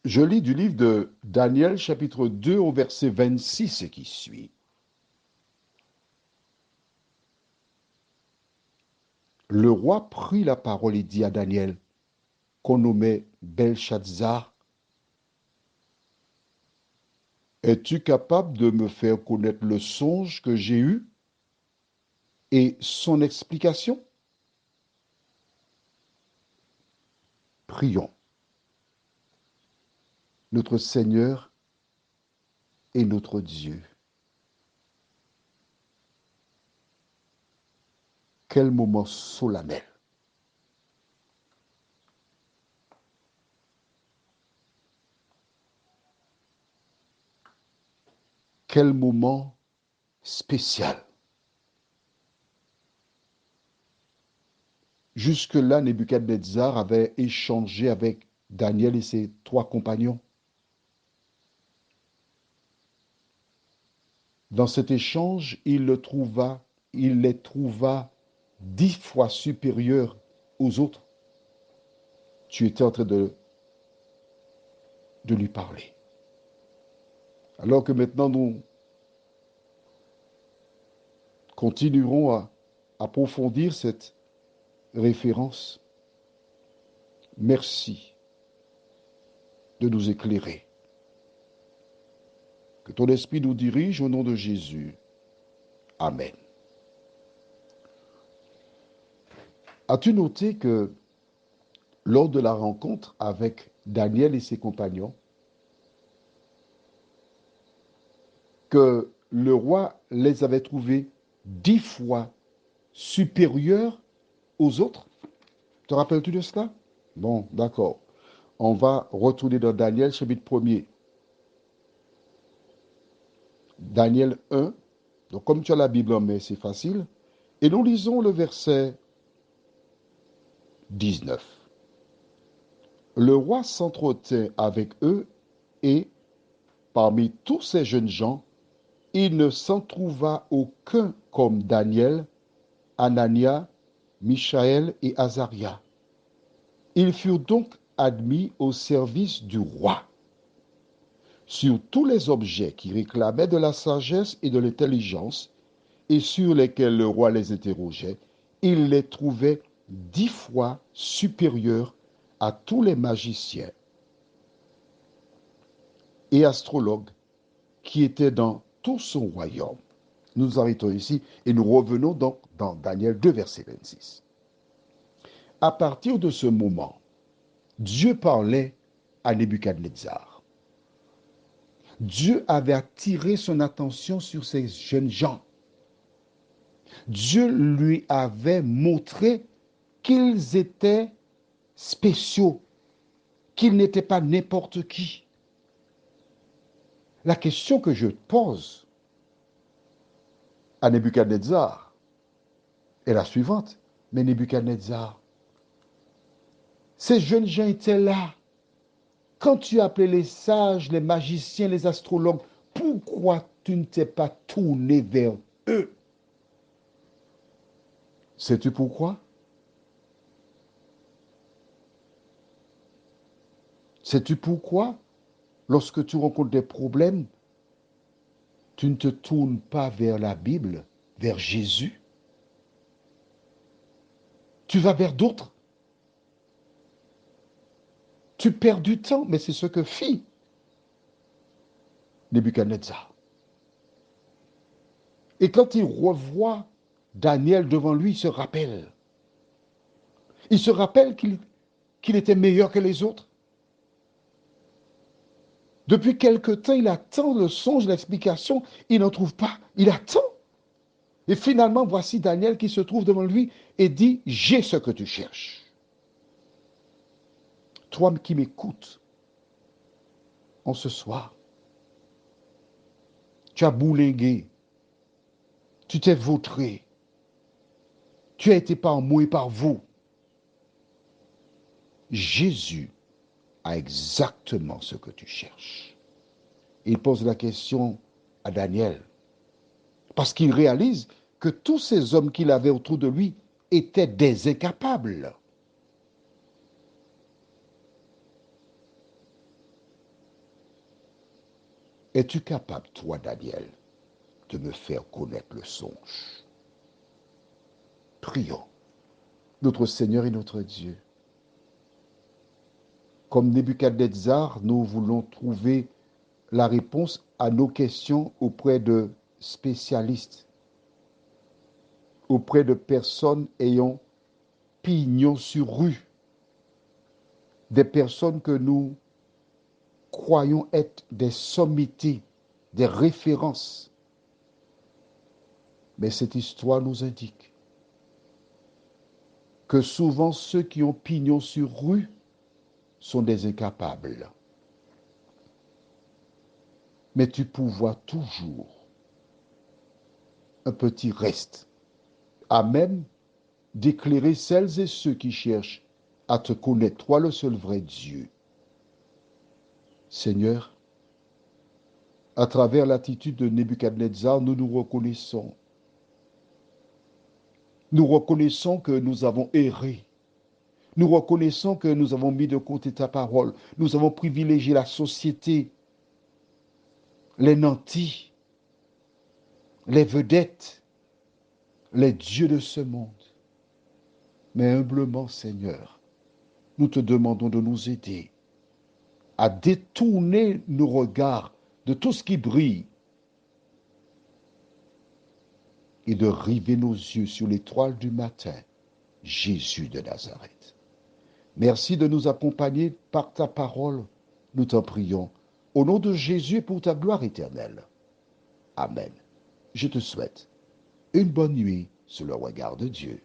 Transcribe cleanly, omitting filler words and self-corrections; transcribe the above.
Je lis du livre de Daniel, chapitre 2, au verset 26 et qui suit. Le roi prit la parole et dit à Daniel, qu'on nommait Belshazzar, es-tu capable de me faire connaître le songe que j'ai eu et son explication? Prions. Notre Seigneur et notre Dieu. Quel moment solennel. Quel moment spécial. Jusque-là, Nebuchadnezzar avait échangé avec Daniel et ses trois compagnons. Dans cet échange, il les trouva 10 fois supérieurs aux autres. Tu étais en train de lui parler. Alors que maintenant, nous continuerons à approfondir cette référence. Merci de nous éclairer. Que ton esprit nous dirige au nom de Jésus. Amen. As-tu noté que lors de la rencontre avec Daniel et ses compagnons, que le roi les avait trouvés 10 fois supérieurs aux autres? Te rappelles-tu de cela? Bon, d'accord. On va retourner dans Daniel, chapitre 1er. Daniel 1. Donc, comme tu as la Bible en main, c'est facile. Et nous lisons le verset 19. Le roi s'entretint avec eux et, parmi tous ces jeunes gens, il ne s'en trouva aucun comme Daniel, Anania, Michaël et Azaria. Ils furent donc admis au service du roi. Sur tous les objets qui réclamaient de la sagesse et de l'intelligence, et sur lesquels le roi les interrogeait, il les trouvait 10 fois supérieurs à tous les magiciens et astrologues qui étaient dans tout son royaume. Nous nous arrêtons ici et nous revenons donc dans Daniel 2, verset 26. À partir de ce moment, Dieu parlait à Nebuchadnezzar. Dieu avait attiré son attention sur ces jeunes gens. Dieu lui avait montré qu'ils étaient spéciaux, qu'ils n'étaient pas n'importe qui. La question que je pose à Nebuchadnezzar est la suivante. Mais Nebuchadnezzar, ces jeunes gens étaient là. Quand tu appelais les sages, les magiciens, les astrologues, pourquoi tu ne t'es pas tourné vers eux? Sais-tu pourquoi? Sais-tu pourquoi, lorsque tu rencontres des problèmes, tu ne te tournes pas vers la Bible, vers Jésus? Tu vas vers d'autres. Tu perds du temps, mais c'est ce que fit Nebuchadnezzar. Et quand il revoit Daniel devant lui, il se rappelle. Il se rappelle qu'il était meilleur que les autres. Depuis quelque temps, il attend le songe, l'explication. Il n'en trouve pas. Il attend. Et finalement, voici Daniel qui se trouve devant lui et dit, j'ai ce que tu cherches. Toi qui m'écoutes en ce soir, tu as bourlingué, tu t'es vautré, tu as été par moi et par vous. Jésus a exactement ce que tu cherches. Il pose la question à Daniel, parce qu'il réalise que tous ces hommes qu'il avait autour de lui étaient des incapables. Es-tu capable, toi, Daniel, de me faire connaître le songe? Prions. Notre Seigneur et notre Dieu, comme Nebuchadnezzar, nous voulons trouver la réponse à nos questions auprès de spécialistes, auprès de personnes ayant pignon sur rue, des personnes que nous croyons être des sommités, des références. Mais cette histoire nous indique que souvent ceux qui ont pignon sur rue sont des incapables. Mais tu pourvois toujours un petit reste à même d'éclairer celles et ceux qui cherchent à te connaître, toi le seul vrai Dieu. Seigneur, à travers l'attitude de Nebuchadnezzar, nous nous reconnaissons. Nous reconnaissons que nous avons erré. Nous reconnaissons que nous avons mis de côté ta parole. Nous avons privilégié la société, les nantis, les vedettes, les dieux de ce monde. Mais humblement, Seigneur, nous te demandons de nous aider à détourner nos regards de tout ce qui brille et de river nos yeux sur l'étoile du matin, Jésus de Nazareth. Merci de nous accompagner par ta parole, nous t'en prions, au nom de Jésus et pour ta gloire éternelle. Amen. Je te souhaite une bonne nuit sous le regard de Dieu.